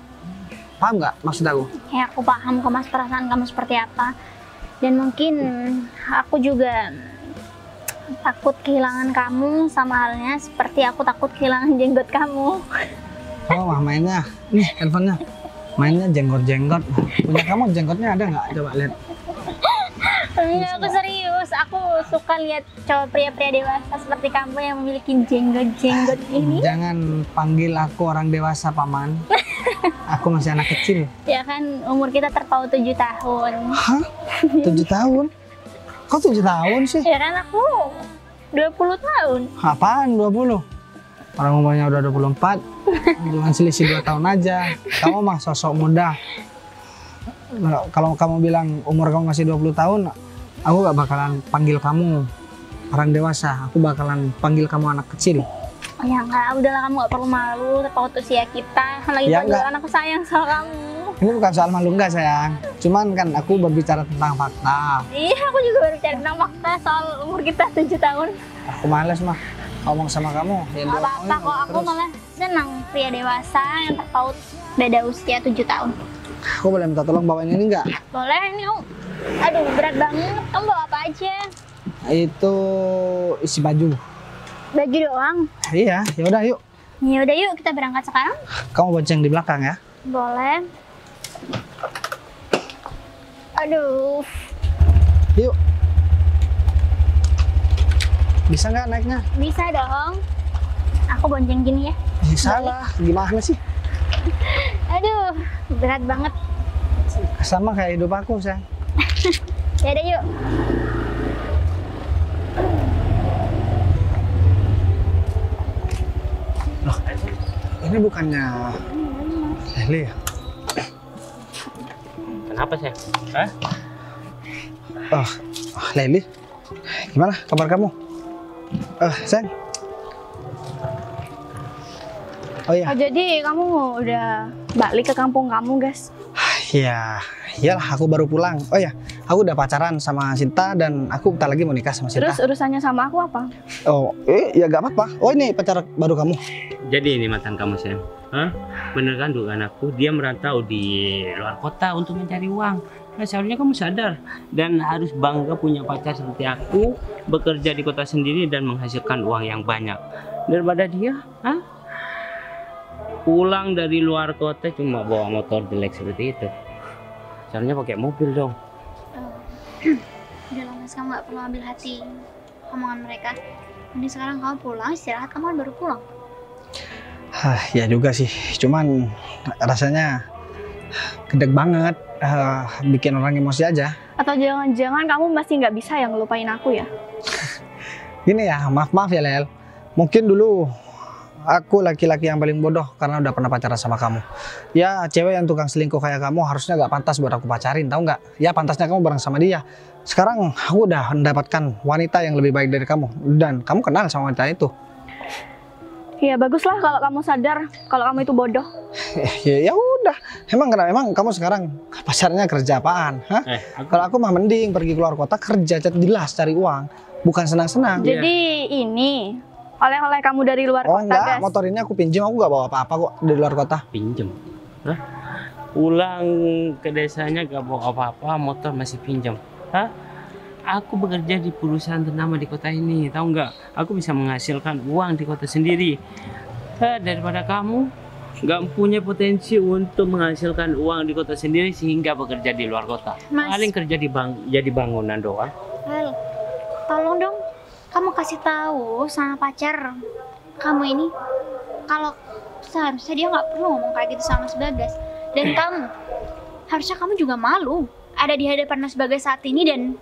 Paham nggak maksud aku? Ya aku paham kok mas perasaan kamu seperti apa. Dan mungkin aku juga takut kehilangan kamu sama halnya seperti aku takut kehilangan jenggot kamu. Oh mah mainnya, nih handphonenya. Mainnya jenggot-jenggot. Punya kamu jenggotnya ada nggak? Coba lihat. Enggak, aku serius. Aku suka lihat cowok pria-pria dewasa seperti kamu yang memiliki jenggot-jenggot ini. Jangan panggil aku orang dewasa paman. Aku masih anak kecil. Ya kan umur kita terpaut 7 tahun. Hah? 7 tahun? Kok 7 tahun sih? Ya kan aku 20 tahun. Apaan 20? Orang umurnya udah 24. Cuma selisih 2 tahun aja. Kamu mah sosok muda. Nah, kalau kamu bilang umur kamu masih 20 tahun, aku gak bakalan panggil kamu orang dewasa. Aku bakalan panggil kamu anak kecil. Oh ya enggak, udahlah kamu gak perlu malu terpaut usia kita. Lagi Ya, juga enggak. kan aku sayang sama kamu. Ini bukan soal malu enggak sayang. Cuman kan aku berbicara tentang fakta. Iya, aku juga baru cari tentang fakta soal umur kita 7 tahun. Aku males mah ngomong sama kamu. Ya, Gak apa-apa kok, aku malah senang pria dewasa yang terpaut beda usia 7 tahun. Aku boleh minta tolong bawain ini enggak? Boleh, ini om. Aduh, berat banget. Kamu bawa apa aja? Itu isi baju. Baju doang. Iya, ya udah yuk. Ya udah yuk, kita berangkat sekarang. Kamu bonceng di belakang ya. Boleh. Aduh. Yuk. Bisa nggak naiknya? Bisa dong. Aku bonceng gini ya. Bisa lah. Gimana sih? Aduh, berat banget. Sama kayak hidup aku sayang. Ya udah yuk. Loh, ini bukannya Leli ya? Kenapa sih? Hah? Oh, Leli. Gimana kabar kamu? Sayang. Oh iya. Oh, jadi kamu udah balik ke kampung kamu, guys? Ya, iyalah aku baru pulang. Oh ya, aku udah pacaran sama Sinta dan aku bentar lagi mau nikah sama Sinta. Terus urusannya sama aku apa? Oh, ya gak apa-apa. Oh ini pacar baru kamu. Jadi ini mantan kamu Sam? Hah? Bener kan dugaan aku? Dia merantau di luar kota untuk mencari uang. Nah, seharusnya kamu sadar dan harus bangga punya pacar seperti aku, bekerja di kota sendiri dan menghasilkan uang yang banyak. Daripada dia, hah? Pulang dari luar kota cuma bawa motor jelek seperti itu. Seharusnya pakai mobil dong. Udah lah mas, kamu gak perlu ambil hati omongan mereka. Mending sekarang kamu pulang, istirahat, kamu kan baru pulang. Ya juga sih, cuman rasanya gede banget, bikin orang emosi aja. Atau jangan-jangan kamu masih nggak bisa yang ngelupain aku ya? Gini ya, maaf ya Lel. Mungkin dulu aku laki-laki yang paling bodoh karena udah pernah pacaran sama kamu. Ya cewek yang tukang selingkuh kayak kamu harusnya gak pantas buat aku pacarin, tahu nggak? Ya pantasnya kamu bareng sama dia. Sekarang aku udah mendapatkan wanita yang lebih baik dari kamu dan kamu kenal sama wanita itu. Ya baguslah kalau kamu sadar kalau kamu itu bodoh. Ya udah. Emang kenapa? Emang kamu sekarang pacarnya kerja apaan? Hah? Kalau aku mah mending pergi keluar kota kerja, jelas cari uang, bukan senang-senang. Jadi ini oleh-oleh kamu dari luar Oh kota, enggak, guys. motor ini aku pinjam, aku nggak bawa apa-apa kok dari luar kota. Pinjem? Hah? Pulang ke desanya gak bawa apa-apa, motor masih pinjam. Hah? Aku bekerja di perusahaan ternama di kota ini, tahu nggak? Aku bisa menghasilkan uang di kota sendiri. Daripada kamu nggak punya potensi untuk menghasilkan uang di kota sendiri sehingga bekerja di luar kota. Mas. Paling kerja di jadi bangunan doang. Lel, tolong dong, kamu kasih tahu sama pacar kamu ini kalau seharusnya dia nggak perlu ngomong kayak gitu sama Mas Bagas. Dan kamu, harusnya kamu juga malu ada di hadapan Mas Bagas saat ini dan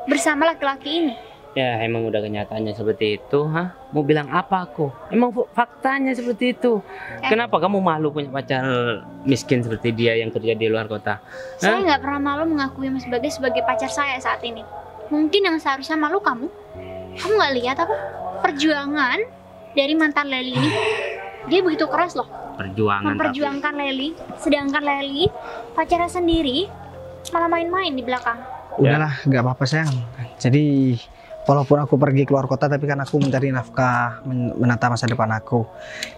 bersama laki-laki ini. Ya emang udah kenyataannya seperti itu, hah? Mau bilang apa aku? Emang faktanya seperti itu. Kenapa kamu malu punya pacar miskin seperti dia yang kerja di luar kota? Saya nggak pernah malu mengakui Mas Bagas sebagai pacar saya saat ini. Mungkin yang seharusnya malu kamu. Kamu nggak lihat apa perjuangan dari mantan Leli ini? Dia begitu keras loh Perjuangan memperjuangkan Leli, sedangkan Leli pacarnya sendiri malah main-main di belakang. Udahlah, nggak apa-apa sayang. Jadi walaupun aku pergi keluar kota, tapi kan aku mencari nafkah, menata masa depan aku.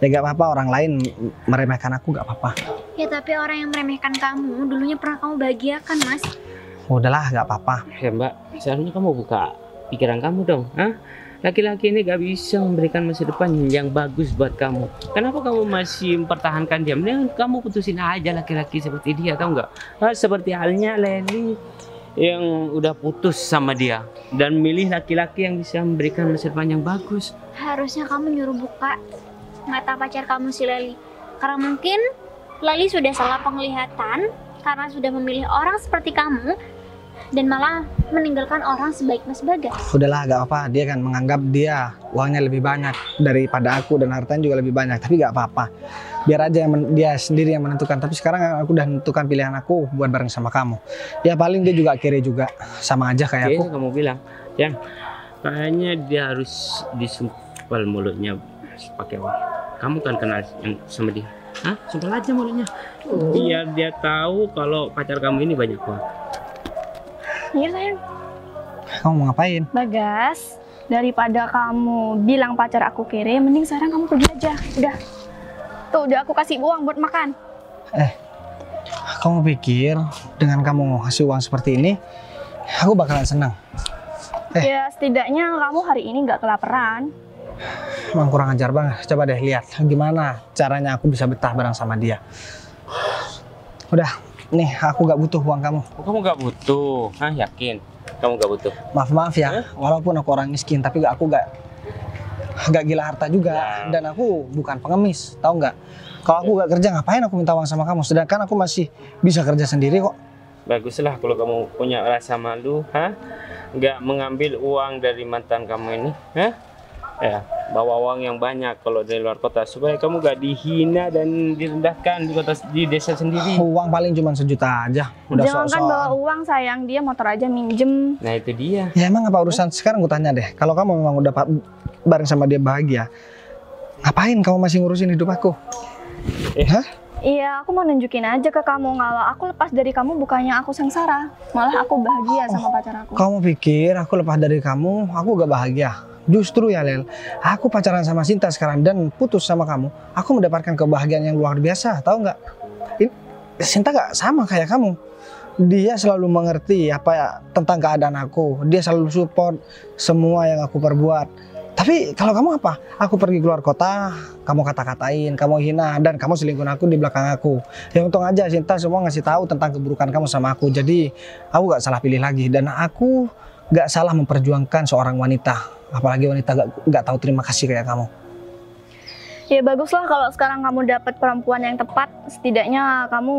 Ya nggak apa-apa, orang lain meremehkan aku nggak apa-apa. Ya tapi orang yang meremehkan kamu dulunya pernah kamu bahagiakan, Mas. Udahlah, nggak apa-apa. Ya Mbak, seharusnya kamu buka pikiran kamu dong. Hah? Laki-laki ini gak bisa memberikan masa depan yang bagus buat kamu. Kenapa kamu masih mempertahankan dia? Mending kamu putusin aja laki-laki seperti dia, tahu nggak? Seperti halnya Leli yang udah putus sama dia dan milih laki-laki yang bisa memberikan masa depan yang bagus. Harusnya kamu nyuruh buka mata pacar kamu si Leli. Karena mungkin Leli sudah salah penglihatan karena sudah memilih orang seperti kamu dan malah meninggalkan orang sebaik Mas Bagas. Udahlah, gak apa-apa. Dia kan menganggap dia uangnya lebih banyak daripada aku dan hartanya juga lebih banyak. Tapi gak apa-apa. Biar aja dia sendiri yang menentukan. Tapi sekarang aku udah menentukan pilihan aku buat bareng sama kamu. Ya paling dia juga kiri juga. Sama aja kayak aku. Kamu bilang, Jan, kayaknya dia harus disumpal mulutnya pakai uang. Kamu kan kenal yang sama dia. Hah? Sumpal aja mulutnya. Biar dia tahu kalau pacar kamu ini banyak uang. Iya sayang. Kamu mau ngapain? Bagas, daripada kamu bilang pacar aku kere, mending sekarang kamu pergi aja. Udah. Tuh, udah aku kasih uang buat makan. Kamu pikir dengan kamu ngasih uang seperti ini, aku bakalan senang? Ya setidaknya kamu hari ini nggak kelaparan. Emang kurang ajar banget. Coba deh lihat gimana caranya aku bisa betah bareng sama dia. Udah, nih aku gak butuh uang kamu. Kamu gak butuh? Hah, yakin? Kamu gak butuh? Maaf ya, walaupun aku orang miskin, tapi aku gak gila harta juga. Dan aku bukan pengemis, tahu nggak? Kalau aku gak kerja, ngapain aku minta uang sama kamu? Sedangkan aku masih bisa kerja sendiri kok. Baguslah kalau kamu punya rasa malu, hah? Nggak mengambil uang dari mantan kamu ini, hah? Ya, bawa uang yang banyak kalau dari luar kota supaya kamu gak dihina dan direndahkan di desa sendiri. Uang paling cuma 1 juta aja. Udah Jangan kan bawa sok-sokan. uang sayang, dia motor aja minjem. Nah itu dia. Ya emang apa urusan sekarang? Gue tanya deh. Kalau kamu memang udah bareng sama dia bahagia, ngapain kamu masih ngurusin hidup aku? Hah? Iya, aku mau nunjukin aja ke kamu kalau aku lepas dari kamu bukannya aku sengsara, malah aku bahagia sama pacar aku. Kamu pikir aku lepas dari kamu, aku gak bahagia? Justru ya Lel, aku pacaran sama Sinta sekarang dan putus sama kamu, aku mendapatkan kebahagiaan yang luar biasa, tahu nggak? Sinta gak sama kayak kamu. Dia selalu mengerti apa tentang keadaan aku, dia selalu support semua yang aku perbuat. Tapi kalau kamu apa? Aku pergi keluar kota, kamu kata-katain, kamu hina, dan kamu selingkuh aku di belakang aku. Ya untung aja Sinta semua ngasih tahu tentang keburukan kamu sama aku. Jadi aku gak salah pilih lagi dan aku gak salah memperjuangkan seorang wanita. Apalagi wanita gak tahu terima kasih kayak kamu. Ya baguslah kalau sekarang kamu dapat perempuan yang tepat, setidaknya kamu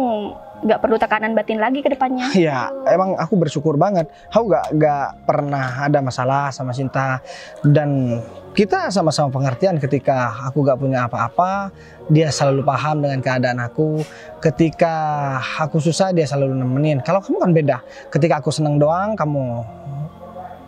nggak perlu tekanan batin lagi ke depannya. Ya emang aku bersyukur banget. Aku gak pernah ada masalah sama Sinta dan kita sama-sama pengertian. Ketika aku gak punya apa-apa, dia selalu paham dengan keadaan aku. Ketika aku susah, dia selalu nemenin. Kalau kamu kan beda. Ketika aku seneng doang, kamu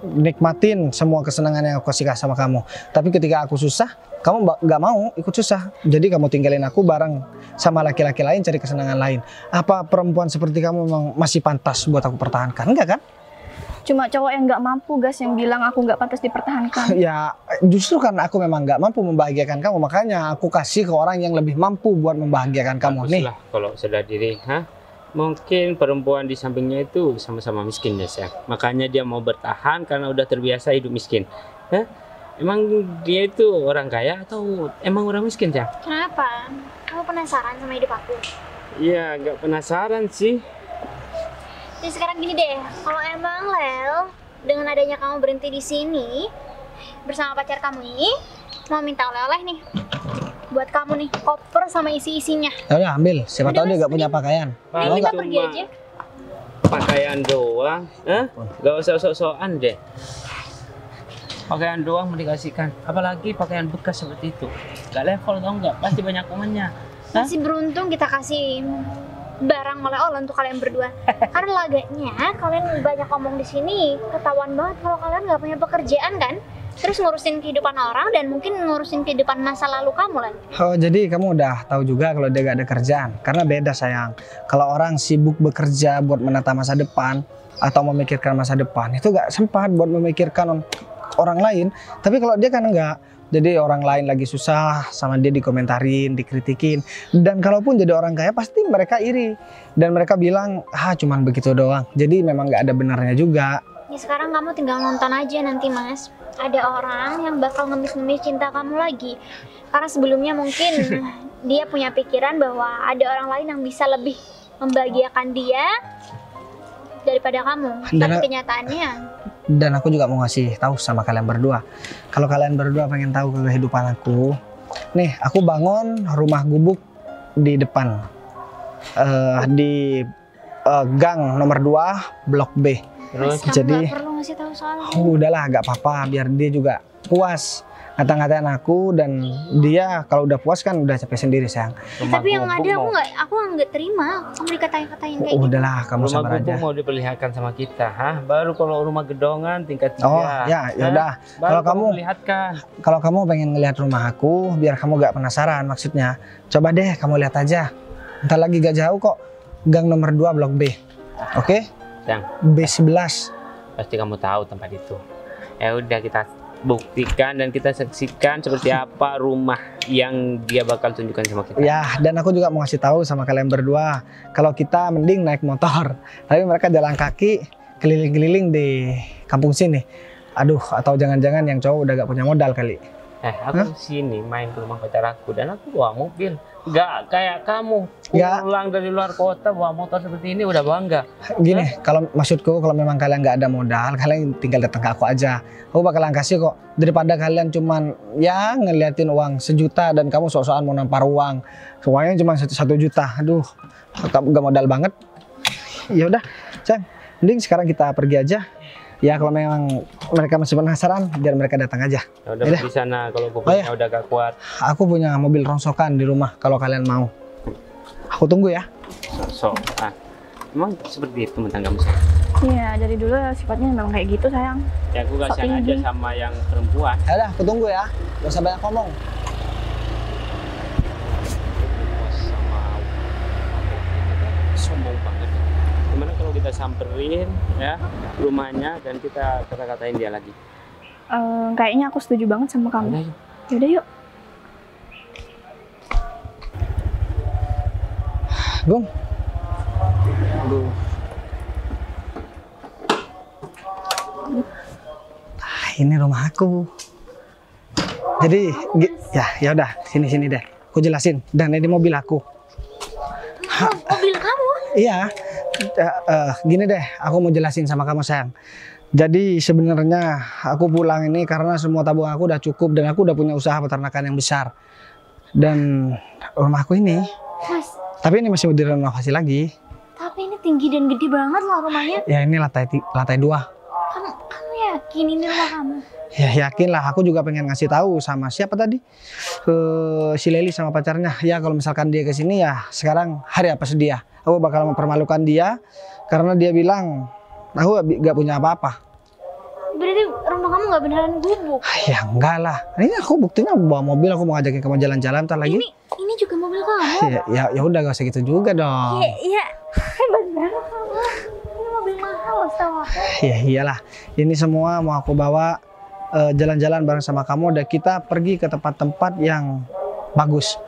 nikmatin semua kesenangan yang aku kasih sama kamu. Tapi ketika aku susah, kamu nggak mau ikut susah. Jadi kamu tinggalin aku bareng sama laki-laki lain cari kesenangan lain. Apa perempuan seperti kamu memang masih pantas buat aku pertahankan? Enggak kan? Cuma cowok yang nggak mampu guys yang bilang aku nggak pantas dipertahankan. Ya justru karena aku memang nggak mampu membahagiakan kamu, makanya aku kasih ke orang yang lebih mampu buat membahagiakan kamu. Nih, Baguslah kalau sadar diri, mungkin perempuan di sampingnya itu sama-sama miskin ya sayang. Makanya dia mau bertahan karena udah terbiasa hidup miskin. Emang dia itu orang kaya atau emang orang miskin ya? Kenapa? Kamu penasaran sama hidup aku? Iya, nggak penasaran sih. Jadi sekarang gini deh, kalau emang Lel, dengan adanya kamu berhenti di sini bersama pacar kamu ini, mau minta oleh-oleh nih buat kamu nih, koper sama isi-isinya. ya udah ambil. Siapa tahu dia nggak punya pakaian. Ini kita Cuma pergi aja. pakaian doang, Gak usah sok-sokan deh. Pakaian doang mau dikasihkan, apalagi pakaian bekas seperti itu. Gak level tau nggak? Pasti banyak kumannya. Masih beruntung kita kasih barang oleh-oleh untuk kalian berdua. Karena laganya kalian banyak ngomong di sini, ketahuan banget kalau kalian nggak punya pekerjaan kan? Terus ngurusin kehidupan orang dan mungkin ngurusin kehidupan masa lalu kamu lagi. Oh, jadi kamu udah tahu juga kalau dia gak ada kerjaan. Karena beda sayang. Kalau orang sibuk bekerja buat menata masa depan atau memikirkan masa depan, itu gak sempat buat memikirkan orang lain. Tapi kalau dia kan enggak. Jadi orang lain lagi susah sama dia dikomentarin, dikritikin. Dan kalaupun jadi orang kaya pasti mereka iri. Dan mereka bilang, cuman begitu doang. Jadi memang gak ada benarnya juga. Ya sekarang kamu tinggal nonton aja nanti mas. Ada orang yang bakal ngemis-ngemis cinta kamu lagi. Karena sebelumnya mungkin dia punya pikiran bahwa ada orang lain yang bisa lebih membahagiakan dia daripada kamu. Tapi kenyataannya Dan aku juga mau ngasih tahu sama kalian berdua. Kalau kalian berdua pengen tahu kehidupan aku, nih aku bangun rumah gubuk di depan, di gang nomor 2 blok B. Terus kamu jadi nggak perlu ngasih tahu soalnya. udahlah gak apa-apa biar dia juga puas ngata-ngatain aku, dan dia kalau udah puas kan udah capek sendiri sayang. rumah Tapi yang gubuk ada mau- aku nggak terima kamu dikatain-katain kayak gitu. Udahlah kamu rumah sabar gubuk aja. mau diperlihatkan sama kita, Baru kalau rumah gedongan tingkat 3. Oh ya udah. Baru Kalau kamu perlihatkan. Kalau kamu pengen ngelihat rumah aku, biar kamu gak penasaran maksudnya, coba deh kamu lihat aja. Ntar lagi gak jauh kok, gang nomor 2 blok B. Oke? Sayang, B11. pasti kamu tahu tempat itu. Ya udah, kita buktikan dan kita saksikan seperti apa rumah yang dia bakal tunjukkan sama kita. Ya, dan aku juga mau ngasih tahu sama kalian berdua, kalau kita mending naik motor, tapi mereka jalan kaki keliling-keliling di kampung sini. Aduh, atau jangan-jangan yang cowok udah gak punya modal kali. Aku sini main ke rumah pacar aku dan aku bawa mobil. Gak kayak kamu Ya. pulang dari luar kota bawa motor seperti ini udah bangga. Gini, kalau maksudku kalau memang kalian nggak ada modal, kalian tinggal datang ke aku aja. Aku bakalan kasih kok. Daripada kalian cuman ya ngeliatin uang 1 juta dan kamu sok-sokan mau nampar uang. Semuanya cuma 1 juta. Aduh, kamu nggak modal banget. Ya udah, Cang. Mending sekarang kita pergi aja. Ya kalau memang mereka masih penasaran, biar mereka datang aja. Ya udah Yaudah. di sana kalau pokoknya udah gak kuat. Aku punya mobil rongsokan di rumah kalau kalian mau. Aku tunggu ya. Emang seperti itu mentang kamu sayang? Iya, dari dulu sifatnya memang kayak gitu sayang. Ya aku Sok kasihan aja tinggi. sama yang perempuan. Ya udah, aku tunggu ya. Gak usah banyak ngomong. Sombong banget. Gimana kalau kita samperin ya rumahnya dan kita kata-katain dia lagi? Kayaknya aku setuju banget sama kamu. Udah, yuk. Yaudah yuk. Gung. Aduh. Ini rumah aku. Jadi ya udah sini deh. Aku jelasin. Dan ini mobil aku. Mobil kamu? Iya. Gini deh, aku mau jelasin sama kamu sayang. Jadi sebenarnya aku pulang ini karena semua tabungan aku udah cukup dan aku udah punya usaha peternakan yang besar. Dan rumahku ini, Mas, tapi ini masih mau direnovasi lagi. tapi ini tinggi dan gede banget loh rumahnya. Ya ini lantai 2. Kamu yakin ini rumah kamu? Ya yakin lah, aku juga pengen ngasih tahu sama siapa tadi, si Leli sama pacarnya. Ya kalau misalkan dia kesini ya sekarang hari apa sedia. Aku bakal mempermalukan dia karena dia bilang aku gak punya apa-apa. Berarti rumah kamu nggak beneran gubuk. Ya enggak lah. Ini aku buktinya bawa mobil, aku mau ngajakin kamu jalan-jalan ntar lagi. Ini juga mobil kamu. Ya udah gak usah gitu juga dong. Iya, hebat banget kamu. Ini mobil mahal setahu aku. Ya iyalah. Ini semua mau aku bawa jalan-jalan bareng sama kamu dan kita pergi ke tempat-tempat yang bagus.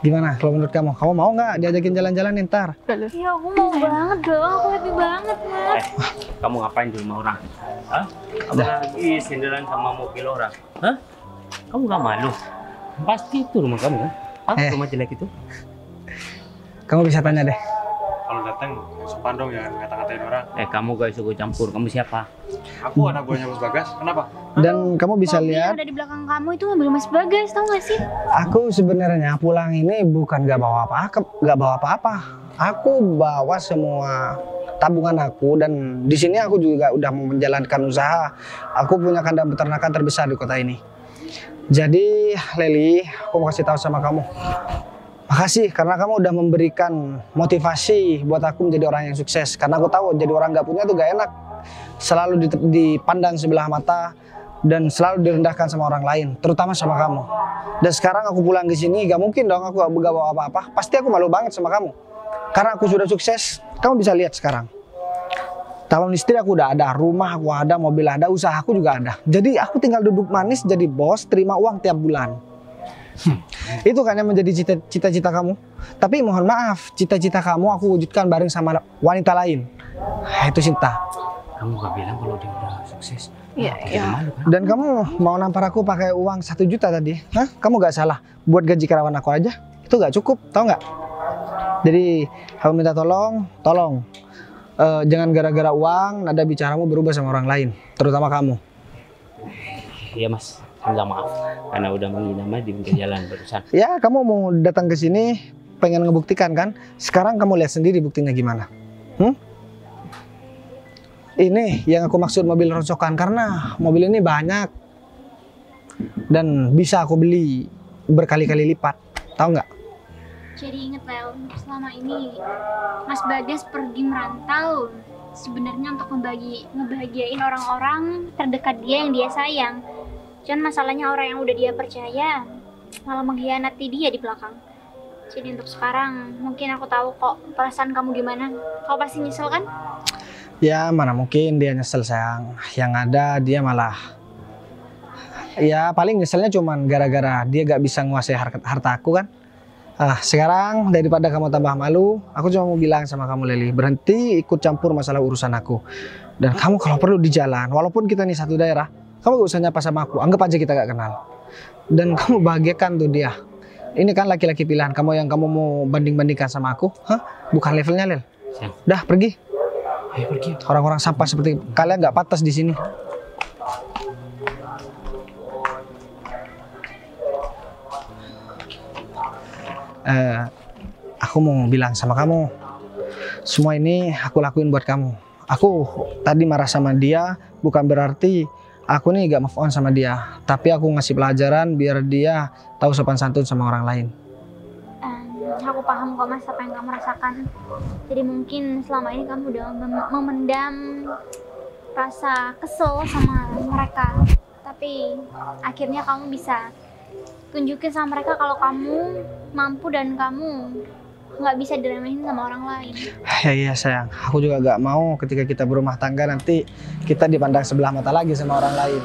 Gimana kalau menurut kamu? Kamu mau nggak diajakin jalan-jalan ntar? Ya aku mau banget dong, aku happy banget Mas. Kamu ngapain di rumah orang? Hah? Kamu lagi senderan sama mobil orang? Hah? Kamu gak malu? Pasti itu rumah kamu kan? Hah? Rumah jelek itu? Kamu bisa tanya deh. Kalau datang sopan dong ya ngata-ngatain orang. Kamu gak usah gue campur. Kamu siapa? Aku anak buahnya Mas Bagas. Kenapa? Dan kamu bisa Mobil lihat, yang ada di belakang kamu itu mobil Mas Bagas, tau gak sih? aku sebenarnya pulang ini bukan gak bawa apa-apa. Aku bawa semua tabungan aku dan di sini aku juga udah mau menjalankan usaha. Aku punya kandang peternakan terbesar di kota ini. Jadi Leli, aku mau kasih tahu sama kamu. Makasih karena kamu udah memberikan motivasi buat aku menjadi orang yang sukses. Karena aku tahu jadi orang gak punya tuh gak enak. Selalu dipandang sebelah mata dan selalu direndahkan sama orang lain, terutama sama kamu. Dan sekarang aku pulang ke sini, gak mungkin dong aku gak bawa apa-apa. Pasti aku malu banget sama kamu. Karena aku sudah sukses, kamu bisa lihat sekarang. Calon istri aku udah ada, rumah aku ada, mobil ada, usaha aku juga ada. Jadi aku tinggal duduk manis jadi bos, terima uang tiap bulan. Itu kan yang menjadi cita-cita kamu. Tapi mohon maaf, cita-cita kamu aku wujudkan bareng sama wanita lain. Itu Sinta. Kamu gak bilang kalau dia udah sukses? Iya, iya. Malu kan? Dan kamu mau nampar aku pakai uang 1 juta tadi? Hah? Kamu gak salah. Buat gaji karyawan aku aja, itu gak cukup, tau gak? Jadi, aku minta tolong. Jangan gara-gara uang, nada bicaramu berubah sama orang lain. Terutama kamu. Iya Mas, saya minta maaf. Karena udah menghina Mas di pinggir jalan barusan. Ya, kamu mau datang ke sini, pengen ngebuktikan kan? Sekarang kamu lihat sendiri buktinya gimana. Ini yang aku maksud mobil ronsokan, karena mobil ini banyak dan bisa aku beli berkali-kali lipat, tahu nggak? Jadi inget Lel, selama ini Mas Bagas pergi merantau sebenarnya untuk ngebahagiain orang-orang terdekat dia yang dia sayang. Cuman masalahnya orang yang udah dia percaya malah mengkhianati dia di belakang. Jadi untuk sekarang mungkin aku tahu kok perasaan kamu gimana. Kau pasti nyesel kan? Ya mana mungkin dia nyesel sayang. Yang ada dia malah, ya paling nyeselnya cuman gara-gara dia gak bisa nguasai harta aku kan. Sekarang daripada kamu tambah malu, aku cuma mau bilang sama kamu Leli, berhenti ikut campur masalah urusan aku. Dan kamu kalau perlu di jalan, walaupun kita nih satu daerah, kamu gak usah nyapa sama aku, anggap aja kita gak kenal. Dan kamu bahagiakan tuh dia. Ini kan laki-laki pilihan kamu yang kamu mau banding-bandingkan sama aku, bukan levelnya Lel. Dah pergi. Ayo pergi. Orang-orang sampah seperti kalian nggak pantas di sini. Aku mau bilang sama kamu, semua ini aku lakuin buat kamu. Aku tadi marah sama dia, bukan berarti aku nih gak move on sama dia. Tapi aku ngasih pelajaran biar dia tahu sopan santun sama orang lain. Aku paham kok Mas apa yang kamu rasakan. Jadi mungkin selama ini kamu udah memendam rasa kesel sama mereka. Tapi akhirnya kamu bisa tunjukin sama mereka kalau kamu mampu dan kamu nggak bisa diremehin sama orang lain. Ya iya sayang, aku juga gak mau ketika kita berumah tangga nanti kita dipandang sebelah mata lagi sama orang lain.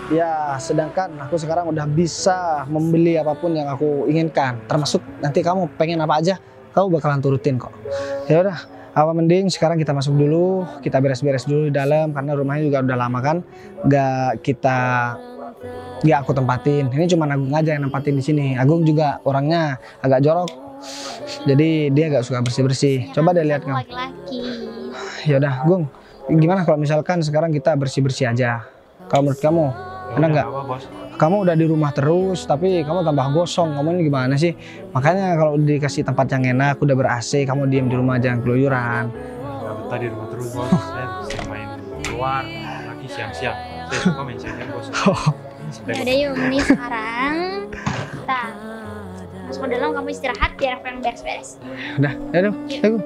Ya, sedangkan aku sekarang udah bisa membeli apapun yang aku inginkan. Termasuk nanti kamu pengen apa aja, kamu bakalan turutin kok. Ya udah, apa mending sekarang kita masuk dulu, kita beres-beres dulu di dalam karena rumahnya juga udah lama kan. Gak aku tempatin. Ini cuma Agung aja yang nempatin di sini. Agung juga orangnya agak jorok. Jadi dia gak suka bersih-bersih. Coba deh lihat kamu. Laki-laki. Ya udah, Gung. Gimana kalau misalkan sekarang kita bersih-bersih aja? Kalau menurut kamu? Enak nggak? Kamu udah di rumah terus, tapi kamu tambah gosong. Kamu ini gimana sih? Makanya kalau dikasih tempat yang enak, udah ber-AC, kamu diem di rumah jangan keluyuran. Gak betah di rumah terus bos. Saya sering main keluar, lagi siang-siang. Saya suka main siang bos. Ya udah yuk, ini sekarang kita masuk ke dalam, kamu istirahat biar aku yang beres-beres. Udah, ayo, ayo.